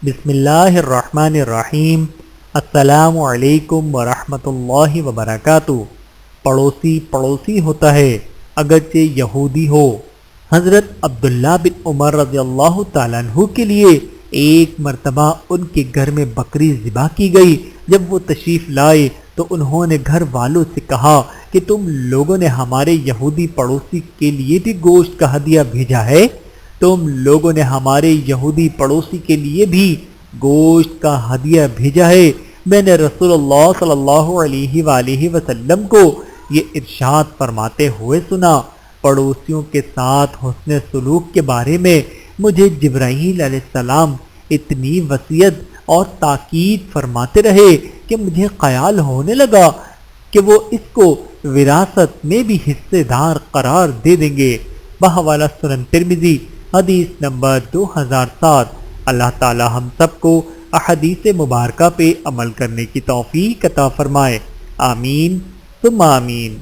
بسم اللہ الرحمن الرحیم۔ السلام علیکم ورحمۃ اللہ وبرکاتہ۔ پڑوسی پڑوسی ہوتا ہے اگرچہ یہودی ہو۔ حضرت عبداللہ بن عمر رضی اللہ تعالیٰ عنہ کے لیے ایک مرتبہ ان کے گھر میں بکری ذبح کی گئی۔ جب وہ تشریف لائے تو انہوں نے گھر والوں سے کہا کہ تم لوگوں نے ہمارے یہودی پڑوسی کے لیے بھی گوشت کا ہدیہ بھیجا ہے؟ تم لوگوں نے ہمارے یہودی پڑوسی کے لیے بھی گوشت کا ہدیہ بھیجا ہے۔ میں نے رسول اللہ صلی اللہ علیہ وآلہ وسلم کو یہ ارشاد فرماتے ہوئے سنا، پڑوسیوں کے ساتھ حسن سلوک کے بارے میں مجھے جبرائیل علیہ السلام اتنی وصیت اور تاکید فرماتے رہے کہ مجھے خیال ہونے لگا کہ وہ اس کو وراثت میں بھی حصے دار قرار دے دیں گے۔ بحوالہ سنن ترمذی حدیث نمبر 2007۔ اللہ تعالی ہم سب کو احادیث مبارکہ پہ عمل کرنے کی توفیق عطا فرمائے، آمین ثم آمین۔